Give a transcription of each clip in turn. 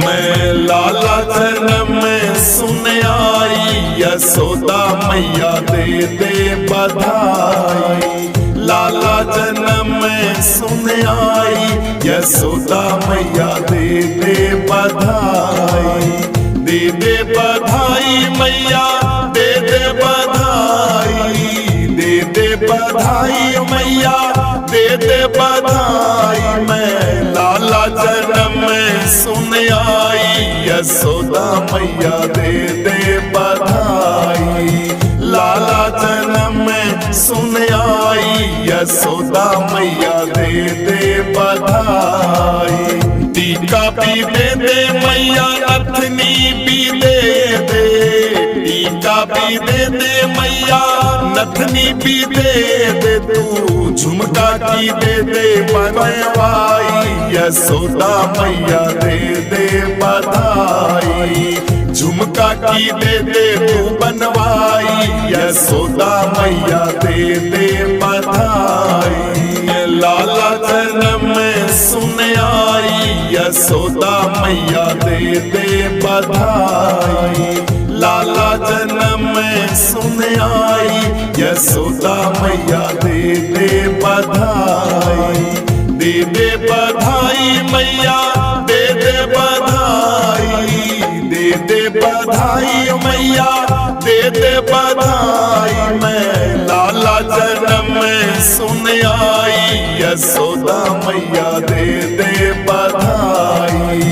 मैं लाला जन्म में सुन आई, यशोदा मैया दे दे बधाई। लाला जन्म में सुन आई, यशोदा मैया दे दे बधाई। दे दे बधाई मैया दे दे बधाई, दे दे बधाई मैया दे दे बधाई। मैं लाला जन्म में सुन आई, यशोदा मैया दे दे बधाई। लाला जन्म में सुन आई, यशोदा मैया दे दे बधाई। टीका भी दे दे मैया नथनी भी दे दे, टीका भी दे दे मैया नथनी भी दे दे। तू झुमका की दे दे बनवाई, यशोदा मैया दे दे बधाई। झुमका की दे दे तू बनवाई, यशोदा मैया दे दे बधाई। लाला जन्म में सुन आई, यशोदा मैया दे दे बधाई। लाला जन्म में सुन आई, यशोदा मैया दे दे बधाई। दे दे बधाई मैया दे दे बधाई, दे दे बधाई मैया दे दे बधाई। मैं लाला जन्म में सुन आई, यशोदा मैया दे दे बधाई।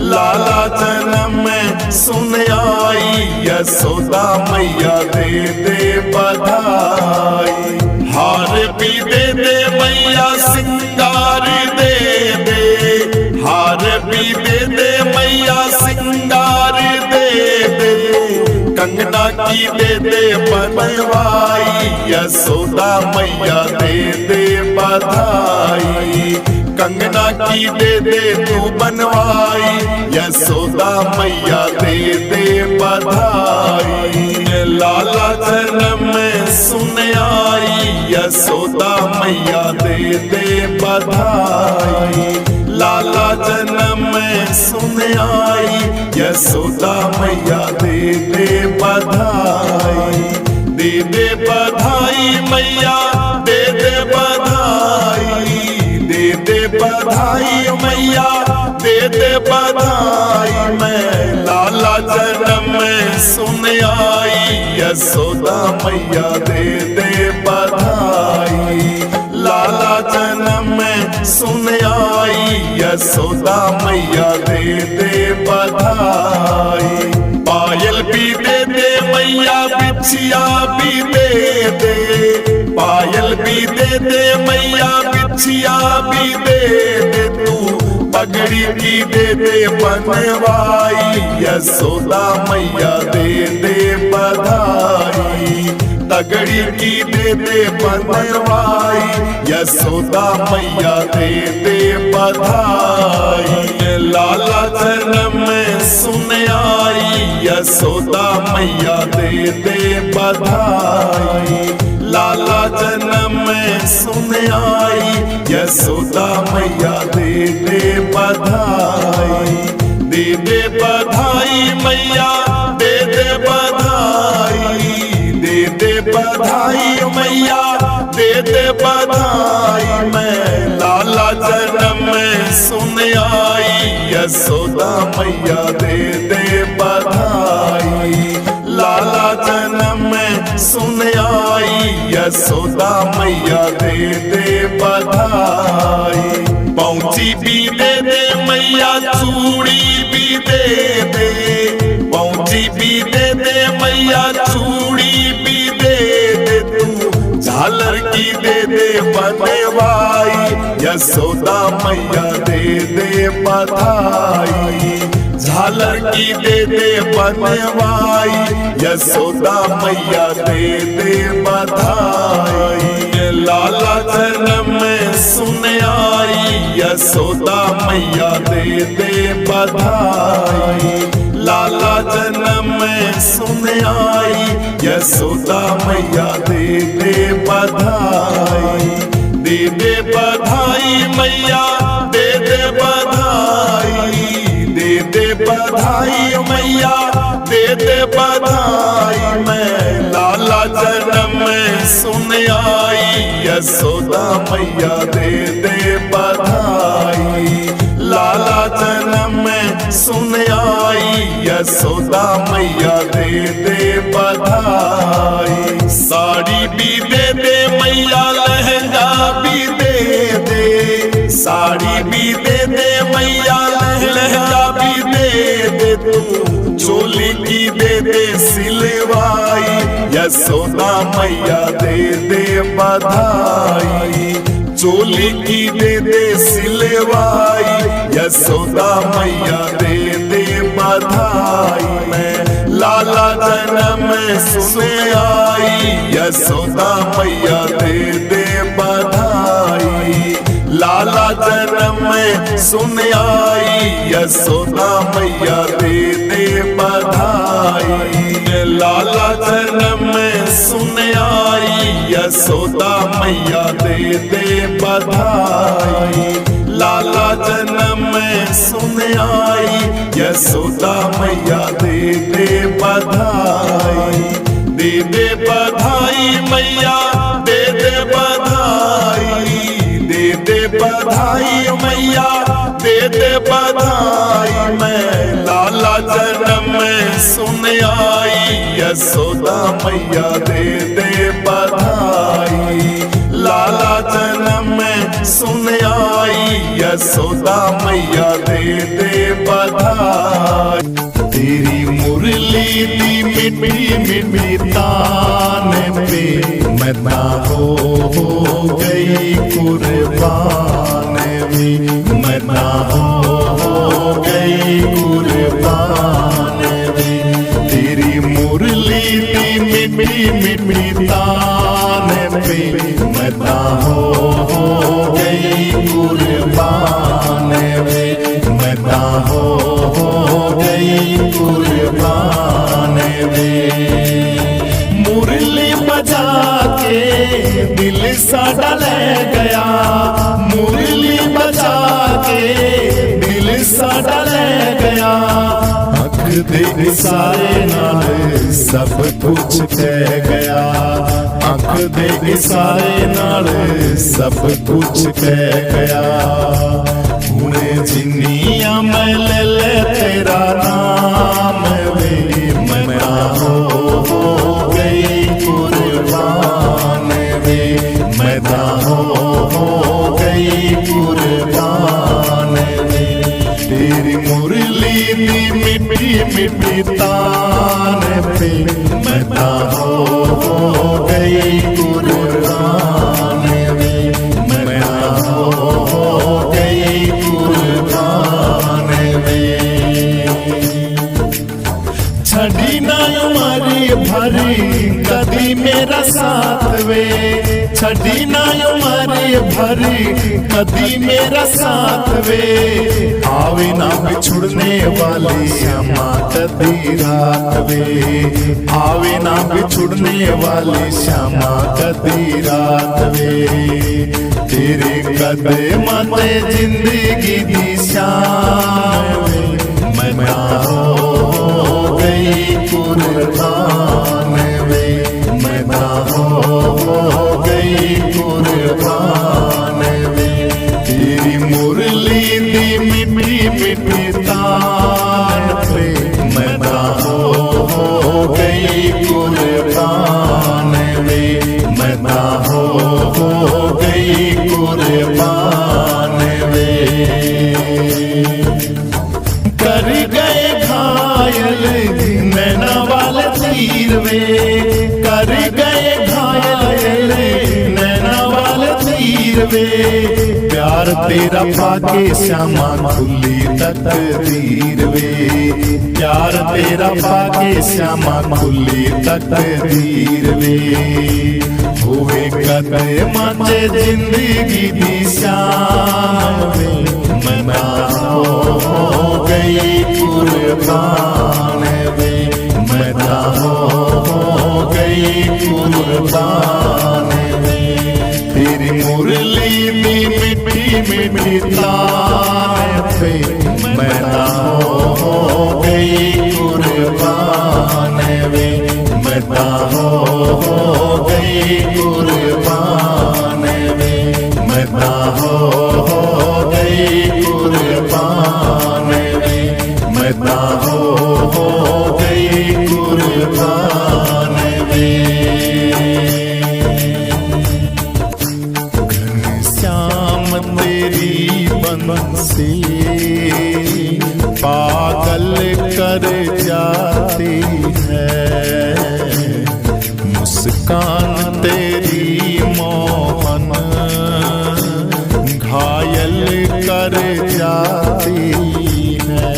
लाला जन्म में सुन आई, यशोदा मैया दे दे बधाई। हार भी दे दे मैया सिंगार दे दे, हार भी दे दे मैया सिंगार दे दे। कंगना की दे दे बनवाई, यशोदा मैया दे दे बधाई। कंगना की दे दे तू बनवाई, यशोदा मैया दे दे बधाई। लाला जन्म में सुन आई, यशोदा मैया दे दे बधाई। लाला जन्म में सुन आई, यशोदा मैया दे दे बधाई। दे दे बधाई मैया दे दे बधाई, दे दे बधाई मैया दे दे बधाई। मैं लाला जन्म में सुन आई, यशोदा मैया दे दे बधाई। लाला जन्म में सुन आई, यशोदा मैया दे दे बधाई। पायल भी दे दे मैया बिछिया भी दे दे, पायल भी दे दे मैया बिछिया भी दे दे। तू पगड़ी की दे दे बनवाई, यशोदा मैया दे दे बधाई। तगड़ी की दे दे बनवाई, यशोदा मैया दे दे बधाई। लाला जन्म में सुन आई, यशोदा मैया दे दे बधाई। लाला जन्म में सुन आई, यशोदा मैया दे दे बधाई। दे दे बधाई मैया दे दे बधाई, दे दे बधाई मैया दे दे बधाई। मैं लाला जन्म में सुन आई, यशोदा मैया दे दे बधाई। लाला जन्म में सुन आई, यशोदा मैया दे दे बधाई। पहुंची भी दे दे मैया चूड़ी भी दे दे, पहुंची भी दे दे मैया चूड़ी भी दे दे। तू झालर की दे दे बनवाई, यशोदा मैया दे दे बधाई। झालर की दे दे बनवाई, यशोदा मैया दे दे बधाई। लाला जन्म में सुन आई, यशोदा मैया दे दे बधाई। लाला जन्म में सुन आई, यशोदा मैया दे दे बधाई। दे दे बधाई मैया दे दे बधाई, दे दे बधाई मैया दे दे बधाई। मैं लाला जन्म में सुन आई यशोदा मैया दे दे बधाई। लाला जन्म में सुन आई यशोदा मैया दे दे बधाई। साड़ी भी दे दे मैया लहंगा भी दे दे। साड़ी भी दे दे मैया लहंगा भी दे दे। तू चोली की दे दे सिलवाई यशोदा मैया दे दे बधाई। चोली की दे दे सिलवाई यशोदा मैया दे दे बधाई। मैं लाला जन्म में सुन आई यशोदा मैया दे दे बधाई। लाला जन्म में सुन आई यशोदा मैया दे दे बधाई। लाला जन्म में सुन आई यशोदा मैया दे दे बधाई। लाला जन्म में सुन आई यशोदा मैया दे दे बधाई। दे दे बधाई मैया दे दे बधाई। दे दे बधाई मैया दे दे बधाई। मैं लाला जन्म में सुन आई यशोदा मैया दे दे बधाई। लाला जन्म में सुन आई यशोदा मैया दे दे बधाई। तेरी मुरली दी मिठी मिठी तान पे मैं ना हो गई कुर्बान भी। मैं ना हो गई कुर्बान भी। तेरी मुरली दी मिठी मिठी तान पे मैं ना हो गई कुर्बान भी। मैं ना हो गई कुर्बान भी। मुरली बजा के दिल साड़ा ले गया। मुरली बजा के दिल साड़ा ले गया। अख दे सारे नाल सब कुछ कह गया। अख दे सारे नाल सब कुछ कह गया। हुणे जिन्नियां मैं ले ले तेरा नाम वे। मैं ना हो गई कुर्बान वे। मैं ना हो गई कुर्बान वे। तेरी मुरली दी मिठी मिठी तान पे मैं ना हो गई कुर्बान वे। मैं ना हो गई कुर्बान वे। छड़ी ना उमरी भरी कदी मेरा साथ वे। छड़ी ना उमरी भरी कदी मेरा साथ वे। आवे ना बिछुड़ने वाली श्यामा कदी रात वे। आवे ना बिछुड़ने वाली श्यामा कदी रात वे। तेरे कदमां ते जिंदगी दी शान वे। मैं ना हो गई कुर्बान वे। मैं ना हो गई कुर्बान वे। तेरी मुरली दी मिठी मिठी तान पे मैं ना हो गई कुर्बान वे। मैं ना हो गई कुर्बान वे। कर गए घायल नैना वाले तीर वे। कर गए घायल नैना वाले तीर वे। प्यार तेरा पाके श्यामा खुली तकदीर वे। प्यार तेरा पाके श्यामा खुली तकदीर वे। होवे कदमां ते जिंदगी दी शान वे। मैं ना हो गई कुर्बान वे। मैं ना हो गई कुर्बान वे। तेरी मुरली दी मिठी मिठी तान पे मैं ना हो गई कुर्बान वे, मैं हो गई कुर्बान वे, मैं हो गई कुर्बान वे। घनश्याम तेरी बंसी पागल कर जाती है, मुस्कान तेरी मोहन घायल कर जाती है।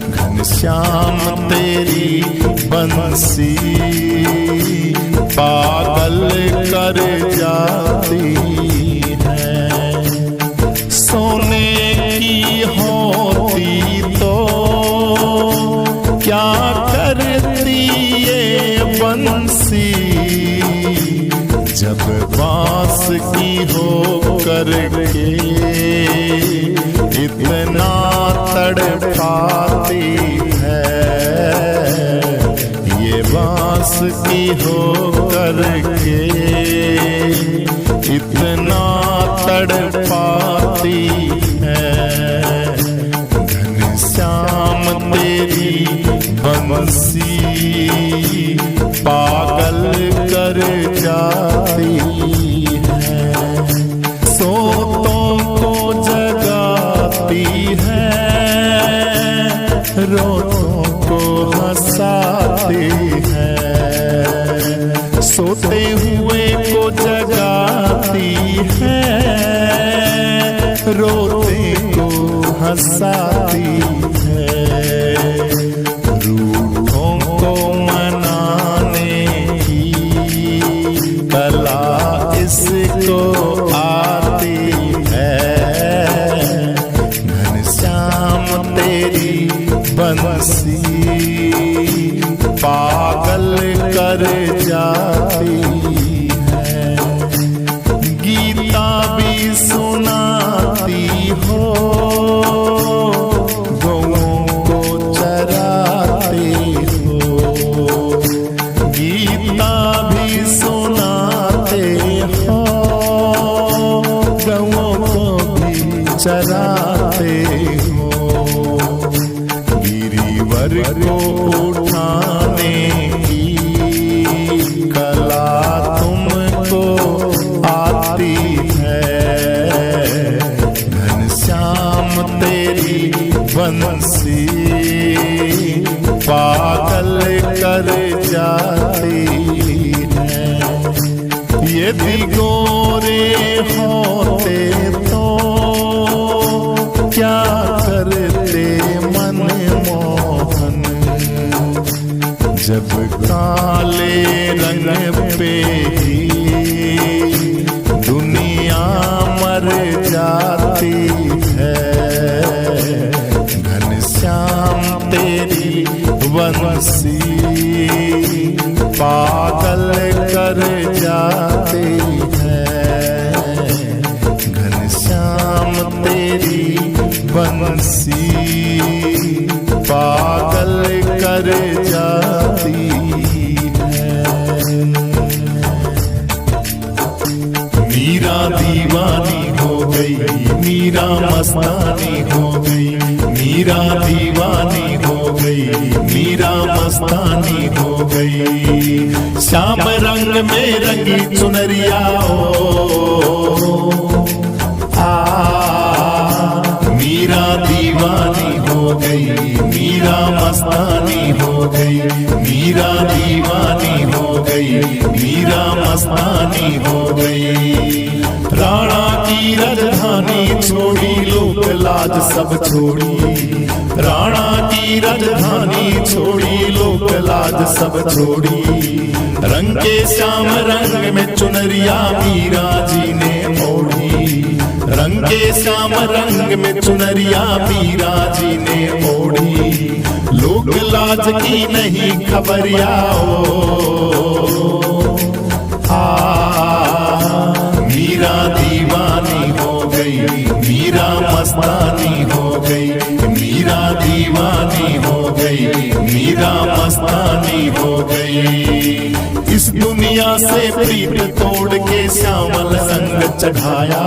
घनश्याम तेरी बंसी पागल कर जाती है। सोने की होती तो क्या करती ये बंसी, जब बांस की हो करके इतना तड़पाती है, ये बांस की हो करके इतना तड़पाती है। घनश्याम तेरी बंसी पागल कर जाती है। सोतों को जगाती है, रोतों को हंसाती है। सोते हुए को जगाती है, रोते को हंसाती है। रूठों को मनाने की कला इसको आती है। घनश्याम तेरी बंसी पागल कर जाती है। गीता भी सुनाती हो, गौओं को चराते हो। गीता भी सुनाते हो, गौओं को भी चराते हो। गिरिवर को उठाने की कला तुमको आती है। घनश्याम तेरी बंसी पागल कर जाती है। यदि गोरे होते तो क्या करते मनमोहन, जब काले रंग पे ही दुनिया मर जाती है। घनश्याम तेरी बंसी पागल कर जाती है। घनश्याम तेरी बंसी पागल कर जाती है। मीरा दीवानी हो गई, मीरा मस्तानी हो गई। मीरा दीवानी हो गई, मीरा मस्तानी हो गई। श्याम रंग में रंगी चुनरिया मीरा दीवानी हो गई, मीरा मस्तानी हो गई। मीरा दीवानी हो गई, मीरा मस्तानी हो गई। राणा की राजधानी छोड़ी, लोक लाज सब छोड़ी। राणा की राजधानी छोड़ी, लोक लाज सब छोड़ी। रंग के श्याम रंग में चुनरिया मीरा जी ने ओढ़ी। रंग के श्याम रंग में चुनरिया मीरा जी ने ओढ़ी। लोक लाज की नहीं खबरिया मीरा दीवानी हो गई, मीरा मस्तानी हो गई। मीरा दीवानी दीवानी हो गई, मीरा मस्तानी हो गई। इस दुनिया से प्रीत तोड़ के श्यामल रंग चढ़ाया,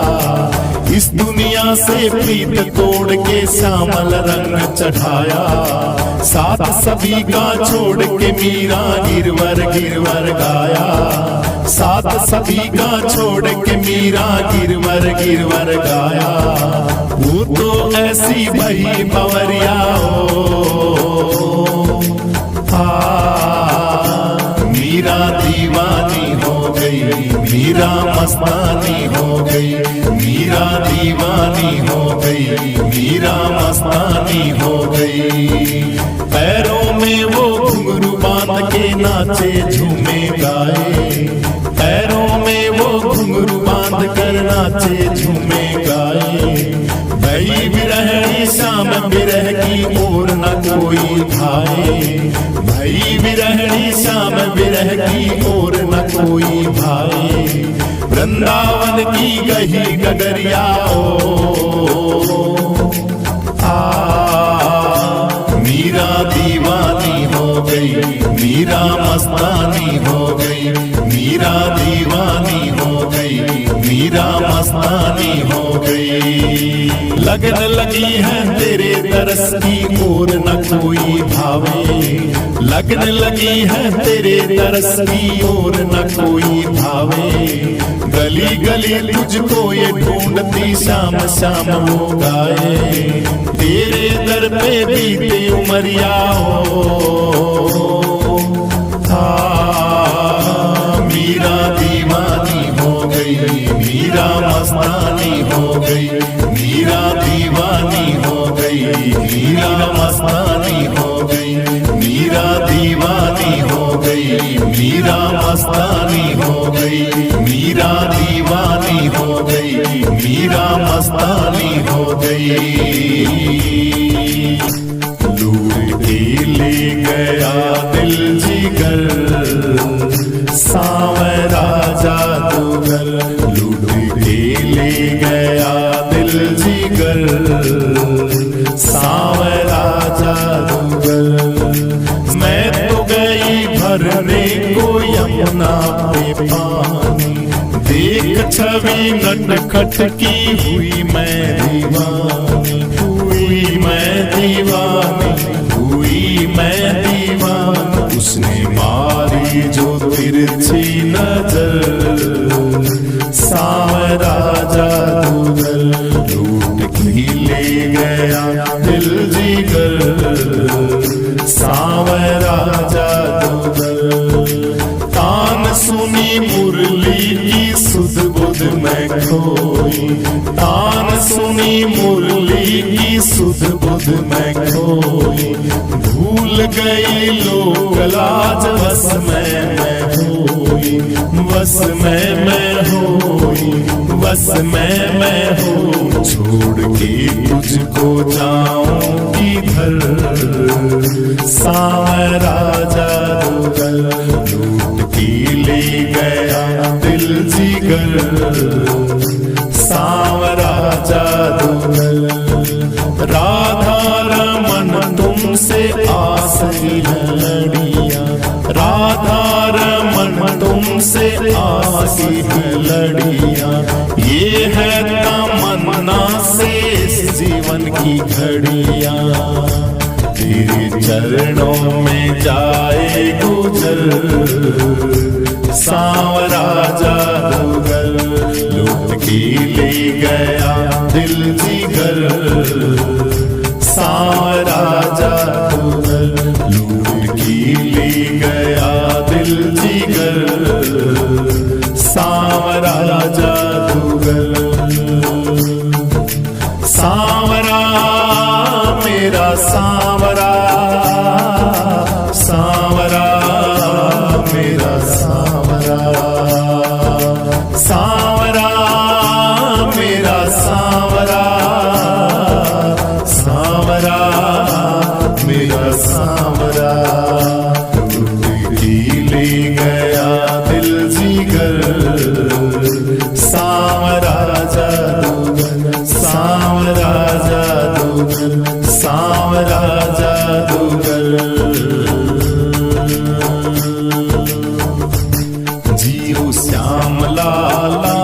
इस दुनिया से प्रीत तोड़ के श्यामल रंग चढ़ाया। साथ सभी का छोड़ के मीरा गिरवर गिरवर गाया, साथ सभी का छोड़ के मीरा गिरवर गिरवर गाया। वो तो ऐसी भई बवरिया मीरा दीवानी हो गई, मीरा मस्तानी हो गई, मीरा दीवानी हो गई, मीरा मस्तानी हो गई। पैरों में वो घुंघरू बांध के नाचे झूमे गाए, पैरों में वो घुंघरू बांध कर नाचे झूमे गाए। भई बिरहनी शाम बिरह की ओर न कोई भाए, भई बिरहनी शाम बिरह की ओर न कोई भाए। वृंदावन की गही गगरिया मीरा दीवानी हो गई, मीरा मस्तानी हो गई, मीरा दीवानी हो गई, मीरा मस्तानी हो गई। लगन लगी है तेरे तरस की ओर न कोई भावे, लगन लगी है तेरे तरस की ओर न कोई भावे। गली गली तुझको ये ढूंढती शाम शाम वो गाए, तेरे दर पे बीते उमरिया मीरा दीवानी हो गई, मीरा मस्तानी हो गई, मीरा दीवानी हो गई, मीरा मस्तानी हो गई, मीरा दीवानी हो गई, मीरा मस्तानी हो गई, मीरा दीवानी हो गई, मीरा मस्तानी हो गई। लूट के ले गया दिल जिगर सांवरा जादूगर, लूट के ले गया दिल जिगर सांवरा जादूगर। मैं तो गई भरने को यमुना पे पानी, देख छवि नटखट की हुई मैं दीवानी, हुई मैं दीवानी, हुई मैं दीवानी। उसने मारी जो तिरछी नजर सांवरा जादूगर, लूट के ले गया दिल जिगर सांवरा जादूगर। तान सुनी मुरली की सुध बुध में खोई, तान सुनी मुरली की सुध बुध में खोई। भूल गई लोक लाज बस में मैं होई, बस में मैं होई, बस में मैं हो। छोड़ के तुझको जाऊं किधर सांवरा जादूगर, लूट के ले गया दिल जिगर सांवरा जादूगर। राधा रमन तुमसे आस है लड़िया, राधा रमन तुमसे आस है लड़िया। ये है तमन्ना से जीवन की घड़िया, तेरे चरणों में जाए गुजर सांवरा जादूगर। लूट के ले गया दिल जिगर सांवरा जादूगर, लूट के ले गया दिल जिगर सांवरा जादूगर। सांवरा मेरा सांवरा, सांवरा मेरा सांवरा, सांवरा मेरा सांवरा, सांवरा मेरा सांवरा। लूट के ले गया दिल जिगर सांवरा जादूगर, सांवरा जादूगर, सांवरा जादूगर। जादूगर। जियो श्याम लाला,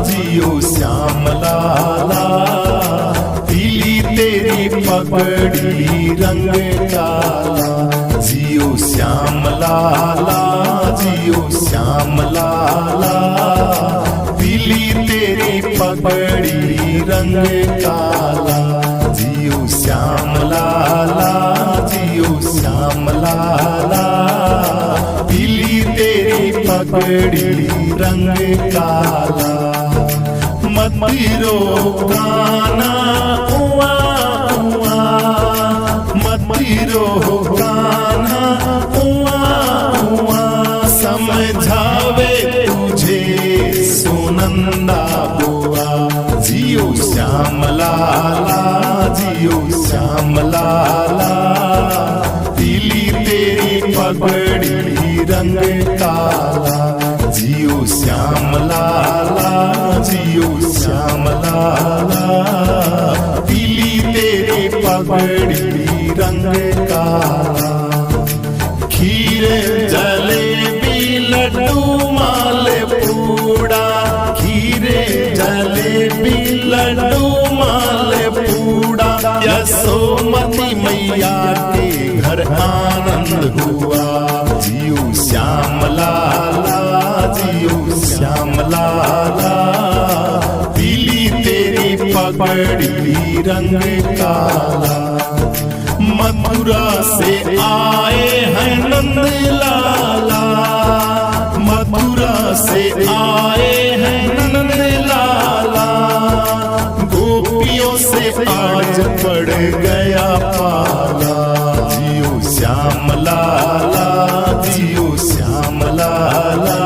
जियो श्याम लाला, पीली तेरी पगड़ी रंग काला। जियो श्याम लाला, जियो श्याम लाला, पीली तेरी पगड़ी रंग काला। जियो श्याम लाला, जियो श्याम लाला, पीली तेरी पगड़ी रंग काला। मतीरो गाना हुआ हुआ, मतीरो गाना हुआ हुआ, समझावे तुझे सुनंदा बुआ। जियो श्याम लाला, जियो श्याम लाला, पीली तेरी पगड़ी रंग काला। जियो श्याम लाला, जियो श्याम लाला, पीली तेरी पगड़ी रंग काला। खीर जलेबी लड्डू मालपूड़ा, खीर जलेबी लड्डू मालपूड़ा, यशोमती मैया के घर आनंद हुआ। जियो श्याम लाला, जियो श्याम लाला, पीली तेरी पगड़ी रंग काला। मथुरा से आए हैं नंद लाला, मथुरा से आए हैं नंद लाला, गोपियों से आज पड़ गया पाला। जियो श्याम लाला, जियो श्याम लाला,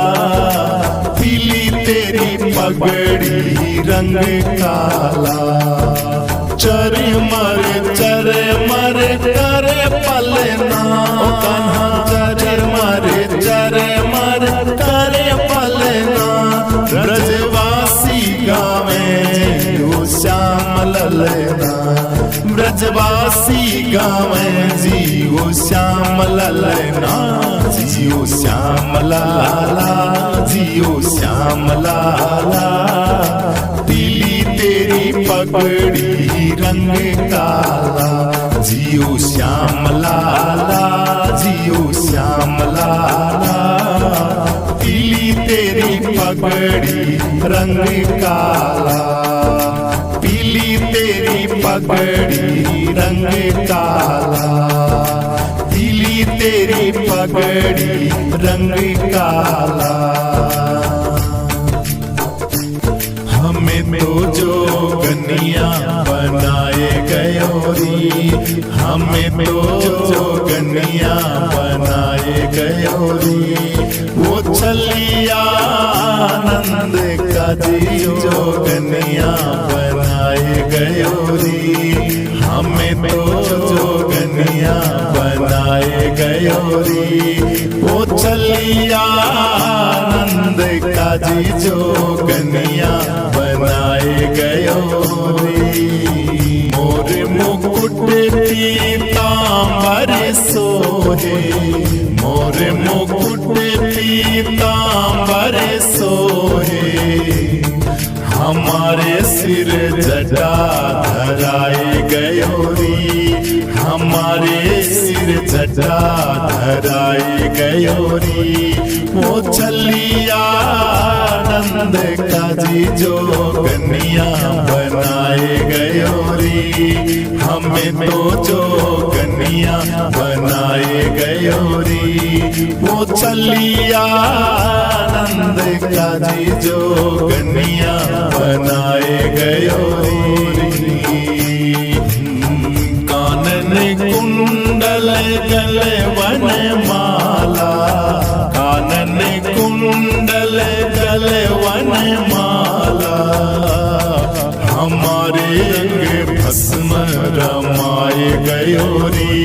पीली तेरी पगड़ी रंग काला। चरमर चरमर करे पलना, ओ कान्हा चरमर चरमर करे पलना। ब्रजवासी गावे ओ श्याम ललना, ब्रजवासी गावे जियो श्याम ललना। जियो श्याम लाला, जियो श्याम लाला, पीली तेरी पगड़ी रंग काला। जियो श्याम लाला, जियो श्याम लाला, पीली तेरी पगड़ी रंग काला। पीली तेरी पगड़ी रंग काला, पीली तेरी पगड़ी रंग काला। हमें तो जोगनिया बनाए गयोरी, हमें तो जोगनिया बनाए गयोरी। वो चलिया आनंद का जी जोगनिया बनाए गयोरी, हमें तो जोगनिया बनाए गयोरी। वो चलिया आनंद का जी जोगनिया बनाए गयोरी। मोर मुकुट पीतांबर सोहे, मोर मुकुट पीतांबर सोहे, हमारे सिर जटा धराए गयोरी, हमारे सिर जटा धराए गयोरी। वो चलिया आनंद का जी जोगनिया बनाए गयोरी, हमें तो जोगनिया बनाए गयोरी। वो चलिया आनंद का जी जोगनिया बनाए गयोरी। कानन कुंडल गले वन माला, कानन कुंडल गले वन माला, हमारे रंग भस्म रमाए गयोरी,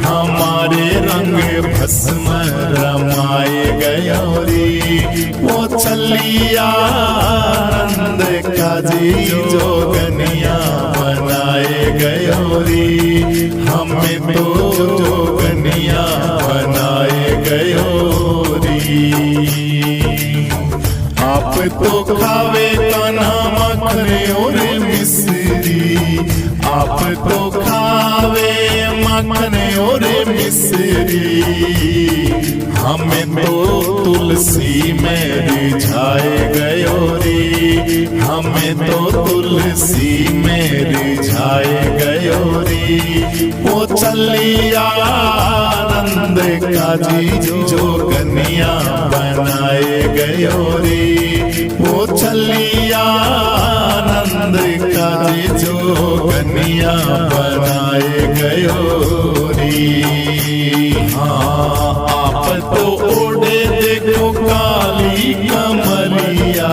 हमारे रंग भस्म रमाए गयोरी। वो चलिया आनंद का जी जोगनिया बनाए गयोरी, हमें हमें तो जोगनिया बनाए गयो री। आप तो खावे कान्हा मखने और मिश्री, आप तो खावे मखने और मिश्री, हमें तो तुलसी में रिझाए गयो री, हमें तो तुलसी में रिझाए गयो री। वो चलिया आनंद का जी जोगनिया बनाए गयो री, वो चलिया आनंद का जी जोगनिया बनाए गयो री। हाँ आप तो ओढ़े देखो काली कमरिया,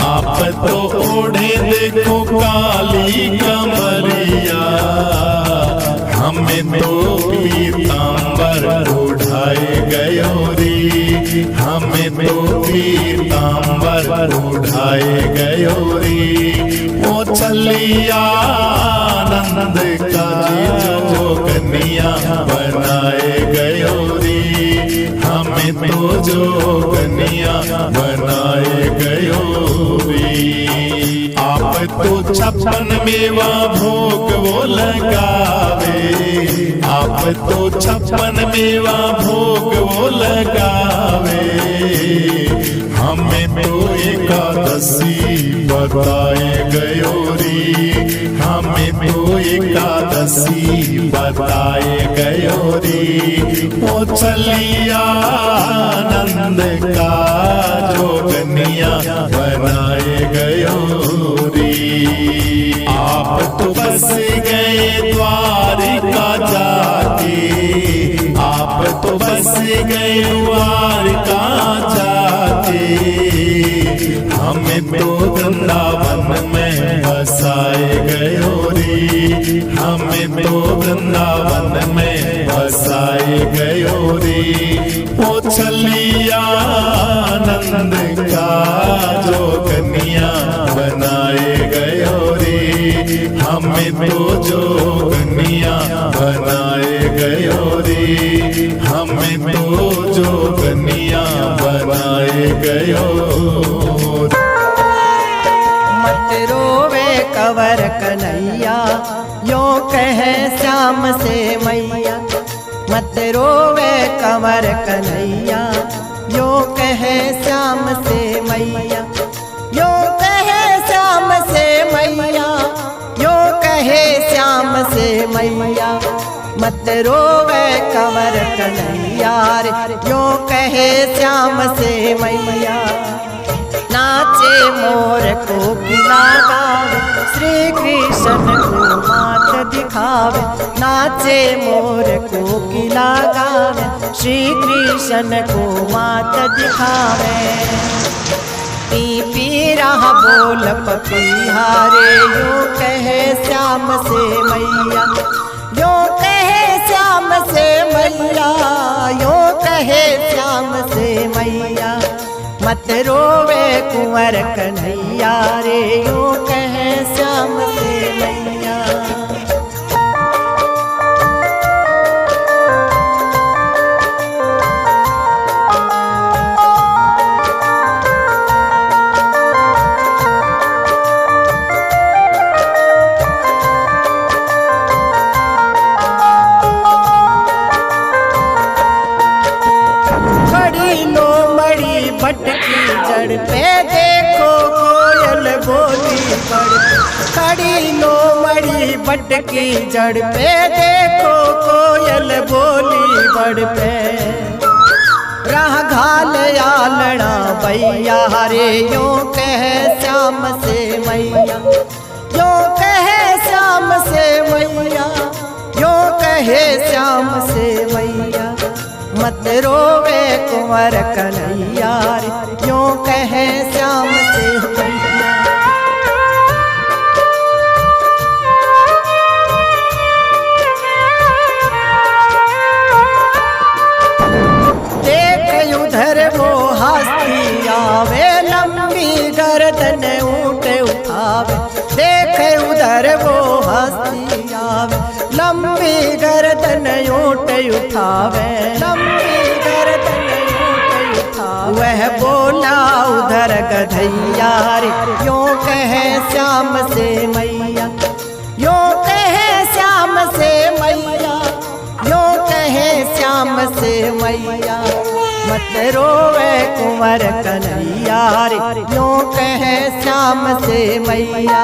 आप तो ओढ़े देखो काली कमरिया, हमें तो पीतांबर उठाए गयो री, हमें तो पीतांबर उठाए गयो री। वो चलिया आनंद का जोगनिया बनाए गयो री, हमें तो जोगनिया बनाए गयो री। आप तो छप्पन मेवा भोग वो लगावे, आप तो छप्पन मेवा भोग वो लगावे, हमें तो एकादशी बताए गयो री, हमें तो एकादशी बताए गयो री। वो चलिया आनंद का जोगनिया बनाए गयो री। आप तो बस गए द्वारिका जाके, आप तो बस गए द्वारिका जाके, हमें तो वृंदावन में बसाए गयो री, हमें तो वृंदावन में बसाए गयो री। वो चलिया आनंद का जोगनिया बनाए गयो री, हमें तो जोगनिया बनाए गयो री, हमें तो जोगनिया बनाए गयो। मत रोवे कंवर कन्हैया, यो कहे श्याम से मैया, मत रोवे कंवर कन्हैया, यो कहे श्याम से मैया, यो कहे श्याम से मैया, यो कहे श्याम से मैया। मत रोवे कंवर कन्हैया रे, यो कहे श्याम से मैया। नाचे मोर कोकिला गावे, श्री कृष्ण को मात दिखावे, नाचे मोर कोकिला गावे, श्री कृष्ण को मात दिखावे। पी पी रहा बोल पपीहा रे, यो कहे श्याम से मैया, यो कहे श्याम से मैया, यो कहे श्याम से मैया। मत रोवे कुंवर कन्हैया रे, यो कहे श्याम से मैया। भटकी जड़ पे देखो कोयल बोली पड़, खड़ी लोमड़ी भटकी जड़ पे देखो कोयल बोली बड़ पे। राह घाल आलड़ा भैया रे, यो कहे श्याम से मैया, यो कहे श्याम से मैया, यो कहे श्याम से मैया। मत रोवे कुंवर कन्हैया रे, यो कहे श्याम से मैया। देख उधर वो हस्ती आवे, लंबी गर्दन ऊँट उठावे। देख उधर वो हस्ती आवे, लंबी लंबी गर्दन ऊँट उठावे, लंबी गर्दन ऊँट उठावे। वह बोला उधर गधैया रे, यूं कहे श्याम से मैया, यूं कहे श्याम से मैया, यूं कहे श्याम से मैया। मत रोवे कुंवर कन्हैया रे, यूं कहे श्याम से मैया।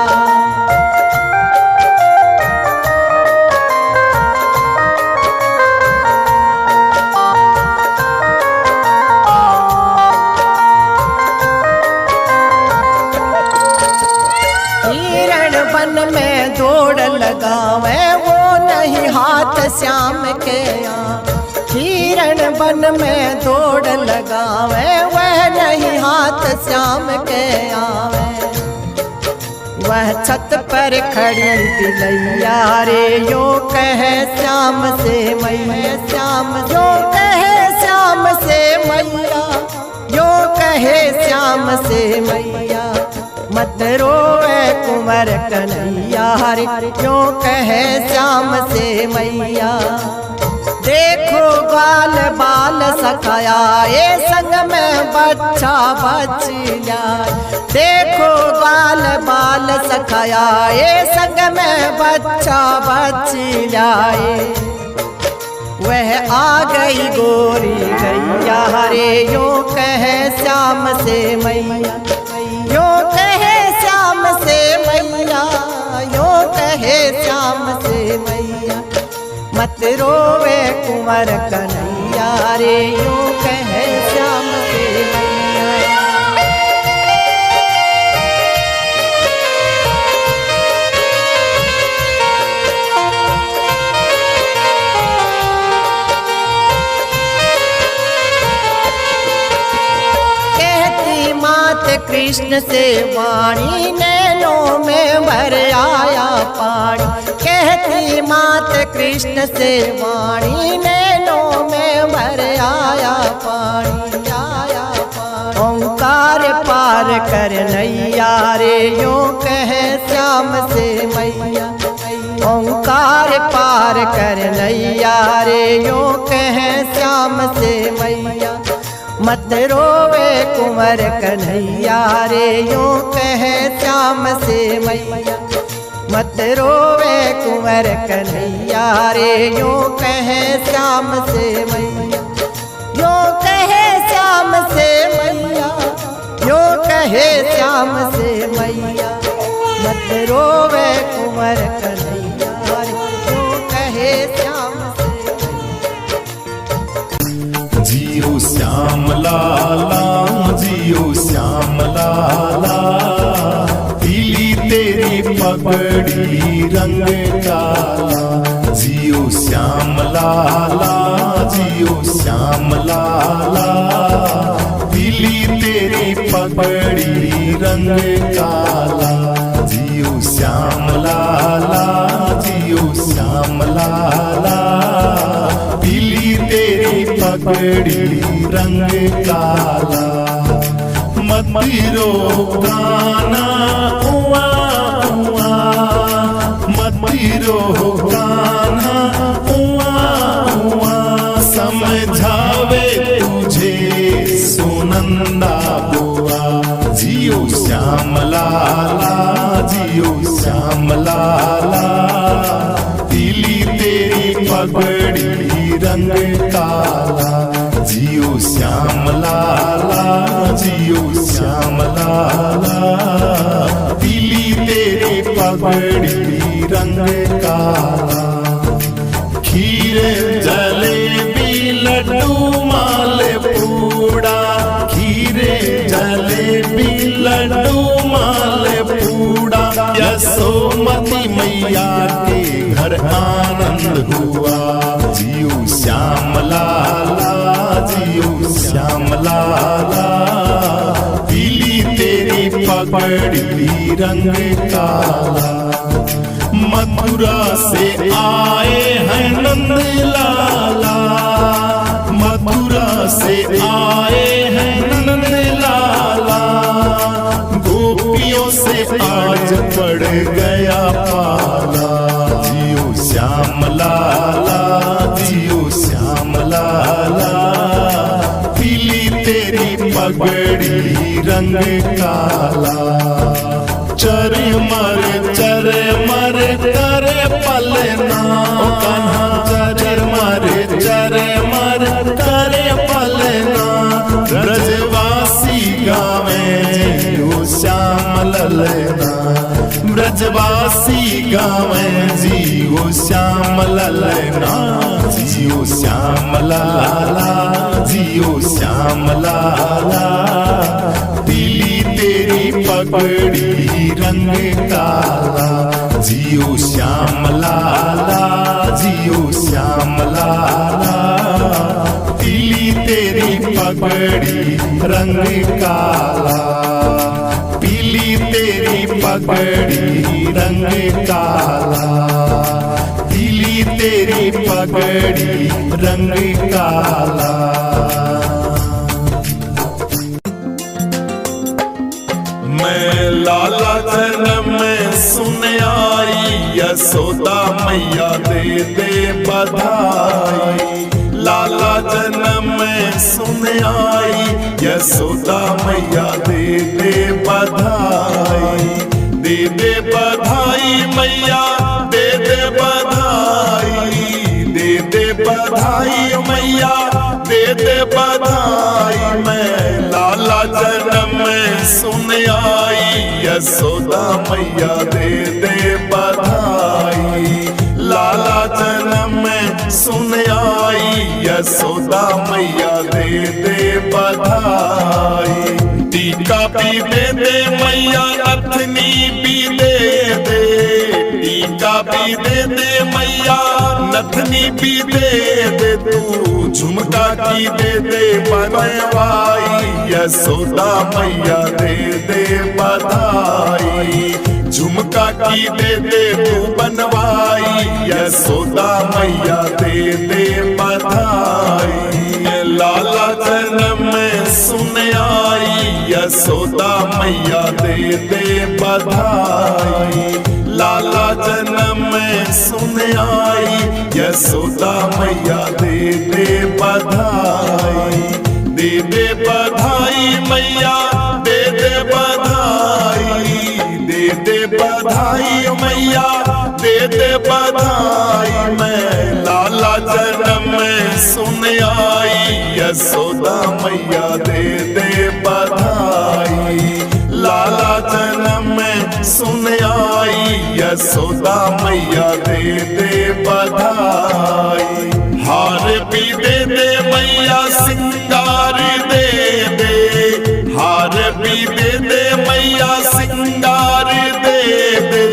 वन में दौड़ लगावे, वो नहीं हाथ श्याम के हिरण वन में दौड़ लगावे, वह नहीं हाथ श्याम के आवे। वह छत पर खड़ी बिलैया रे, यो कहे श्याम से मैया, श्याम यो कहे श्याम से मैया, यो कहे श्याम से मैया। मत रोवे कुंवर कन्हैया रे, क्यों कहे श्याम से मैया। देखो बाल बाल सखाया, ये संग में बच्चा बच्चिया। देखो बाल बाल सखाया, ये संग में बच्चा बच्चिया। वह आ गई गोरी गैया रे, यूं कहे श्याम से मैया, यूं कहे श्याम से मैया, यूं कहे श्याम से मैया। मत रोवे कुंवर कन्हैया रे, यूं कहे श्याम से मैया। कहती मात कृष्ण से वाणी, नैनों में भर आया पानी। कहती मात कृष्ण से वाणी, नैनों में भर आया पानी, आया पानी। ओंकार पार कर नैया रे, यूं कहे श्याम से मैया। ओंकार पार कर नैया रे, यूं कहे श्याम से मैया। मत रोवे कुंवर कन्हैया रे, यूं कहे श्याम से मैया। मत रोवे कुंवर कन्हैया रे, यूं कहे श्याम से मैया। यूं कहे श्याम से मैया, यूं कहे श्याम से मैया। मत रोवे कुंवर कन्हैया रे, यूं कहे श्याम से। जियो श्याम लाला, जियो श्याम लाला, पीली तेरी पगड़ी रंग काला। जियो श्याम लाला, जियो श्याम लाला, पीली तेरी पगड़ी रंग काला। जियो श्याम लाला, जियो श्याम लाला, पीली तेरी पगड़ी रंग काला। मत रो काना हुआ हुआ, मत रो काना हुआ हुआ। समझावे तुझे सुनंदा बुआ। जियो श्याम लाला, जियो श्याम लाला, पीली तेरी पगड़ी रंग काला। जियो श्याम लाला, जियो श्याम लाला, पीली तेरी पगड़ी रंग काला। खीर जलेबी लड्डू मालपूड़ा, खीर जलेबी लड्डू मालपूड़ा। यशोमती मैया के घर आनंद हुआ। जियो श्याम लाला, जियो श्याम लाला, पीली तेरी पगड़ी रंग काला। मथुरा से आए हैं नंद लाला, मथुरा से आए हैं नंद लाला। गोपियों से आज पड़ गया पाला। जियो श्याम लाला, ओ श्याम लाला, पीली तेरी पगड़ी रंग काला। चरे मर करे पलना, ओ कान्हा चरे मर करे पलना। ब्रजवासी गावे ओ श्याम ललना, ब्रजवासी गावे जी ओ श्याम ललना। जी ओ श्याम लाला, जी ओ श्याम लाला, पीली तेरी पगड़ी रंग काला। जी ओ श्याम लाला, जी ओ श्याम लाला, पीली तेरी पगड़ी रंग काला, पीली तेरी पगड़ी रंग काला, पीली तेरी पगड़ी रंग काला। मैं लाला जन्म में सुन आई, यशोदा मैया दे दे बधाई। लाला जन्म में सुन आई, यशोदा मैया दे दे बधाई। दे दे बधाई मैया, दे दे बधाई, दे दे बधाई मैया, दे दे बधाई। मैं लाला जन्म में सुन आई, यशोदा मैया दे दे बधाई। लाला जन्म में सुन आई, यशोदा मैया दे दे बधाई। टीका भी दे दे मैया, नथनी भी दे दे, टीका भी दे दे मैया, नथनी भी दे दे। तू झुमका की दे दे बनवाई, यशोदा मैया दे दे बधाई। झुमका की दे दे तू बनवाई, यशोदा मैया दे दे बधाई। लाला जन्म में सुन आई, यशोदा मैया दे दे बधाई। लाला जन्म में सुन आई, यशोदा मैया दे दे बधाई। दे दे बधाई मैया, दे दे बधाई, दे दे बधाई मैया, दे दे बधाई। मैं लाला जन्म में सुन आई, यशोदा मैया दे दे बधाई। लाला जन्म में सुन आई, यशोदा मैया दे दे बधाई। हार भी दे दे मैया, सिंगार दे दे, हार भी दे दे मैया, सिंगार दे दे।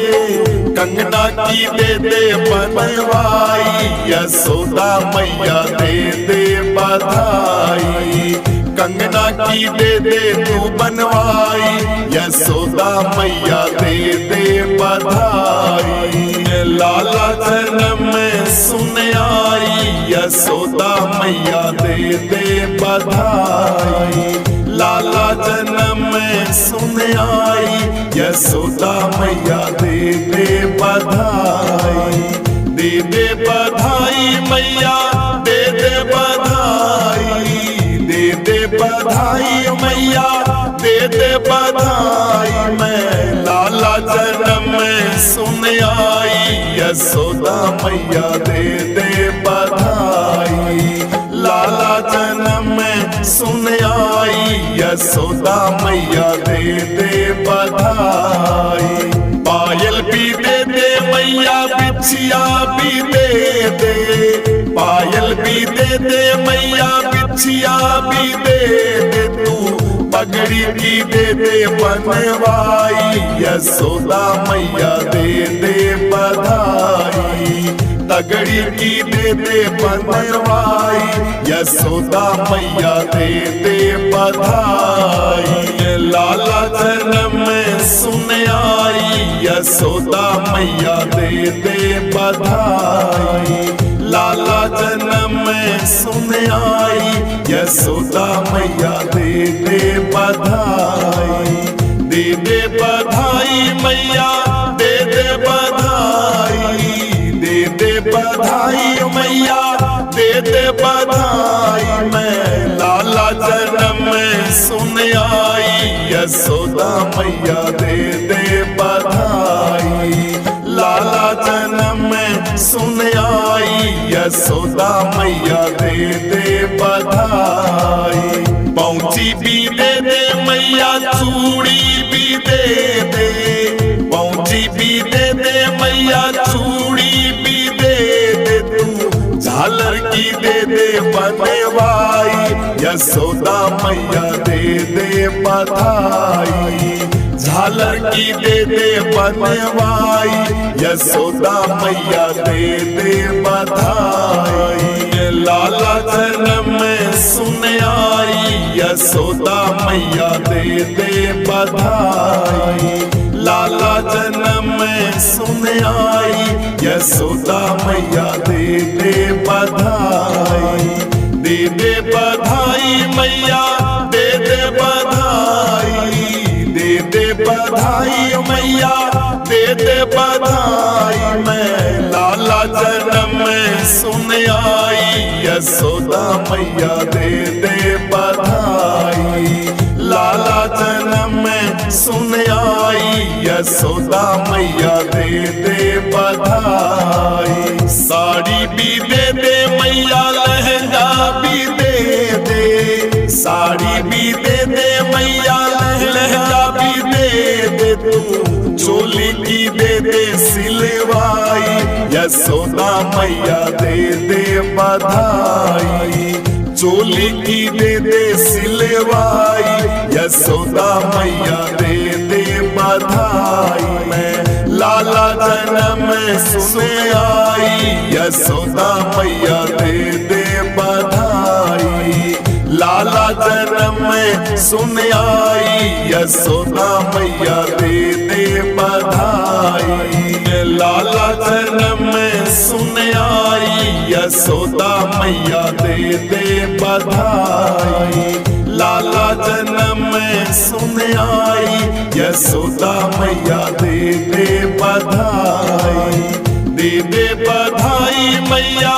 कंगना की दे दे बनवाई, यशोदा मैया दे दे बधाई। कंगना की दे दे तू बनवाई, यशोदा मैया दे दे बधाई। लाला जन्म में सुन आई, यशोदा मैया दे दे बधाई। लाला जन्म में सुन आई, यशोदा मैया दे दे बधाई। दे दे बधाई मैया, दे दे बधाई, दे दे बधाई मैया, दे दे बधाई। मैं लाला जन्म में सुन आई, यशोदा मैया दे दे बधाई। लाला जन्म में सुन आई, यशोदा मैया दे दे बधाई। पायल भी दे दे मैया, बिछिया भी दे दे, पायल भी दे दे मैया, बिछिया भी दे दे। तू पगड़ी की दे दे बनवाई, यशोदा मैया दे दे बधाई। तगड़ी की दे दे बनवाई, यशोदा मैया दे दे बधाई। लाला जन्म में सुन आई, यशोदा मैया दे दे बधाई। लाला जन्म में सुन आई, यशोदा मैया दे दे बधाई। दे दे बधाई मैया, दे दे बधाई, दे दे बधाई मैया, दे दे बधाई मैं लाला जन्म में सुन आई यशोदा मैया दे दे बधाई लाला जन्म में सुन आई यशोदा मैया दे दे बधाई पहुंची भी दे दे मैया चूड़ी भी दे दे पहुंची भी दे दे मैया चूड़ी भी दे दे तू झालर की दे दे बनवाई यशोदा मैया दे दे बधाई झालर की दे दे बनवाई यशोदा मैया दे दे बधाई लाला जन्म में सुन आई यशोदा मैया दे दे बधाई लाला जन्म में सुन आई यशोदा मैया दे दे बधाई दे दे बधाई मैया दे दे बधाई दे दे बधाई मैया दे दे बधाई मैं लाला जन्म में सुन आई यशोदा मैया दे दे बधाई लाला जन्म में सुन आई यशोदा मैया दे दे बधाई साड़ी भी दे दे मैया लहंगा भी दे दे साड़ी भी दे दे मैया लहंगा भी दे दे तू चोली की दे दे सिलवाई यशोदा मैया दे दे बधाई चोली की दे दे सिलवाई यशोदा मैया दे दे बधाई मैं लाला जन्म में सुन आई यशोदा मैया दे दे बधाई लाला जन्म में सुन आई यशोदा मैया दे दे बधाई लाला जन्म में सुन आई यशोदा मैया दे दे बधाई लाला जन्म में सुन आई यशोदा मैया दे दे बधाई दे दे बधाई मैया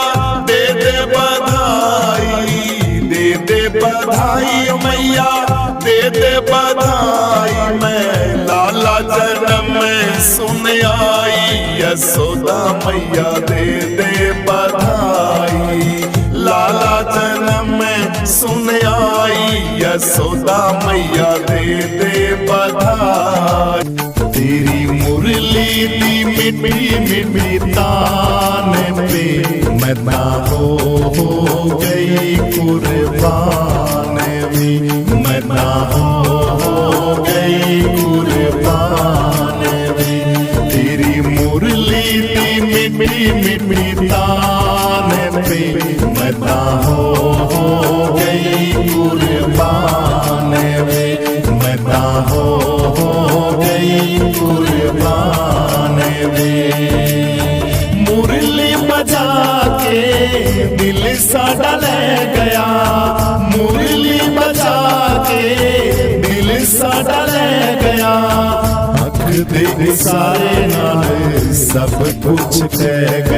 दे दे बधाई दे दे बधाई मैया दे दे बधाई मैं लाला जन्म में सुन आई यशोदा मैया दे दे बधाई लाला जन्म में सुन आई यशोदा मैया दे दे बधाई तेरी मुरली दी मिठी मिठी तान पे मैं ना हो गई कुर्बान भी मैं ना हो गई कुर्बान भी तेरी मुरली दी मिठी मिठी तान पे मैं ना हो गई कुर्बान भी मैं ना हो गई कुर्बान भी मुरली बजा के दिल साड़ा ले गया मुरली बजा के दिल साड़ा ले गया हक दे सारे नाल सब कुछ कह गया।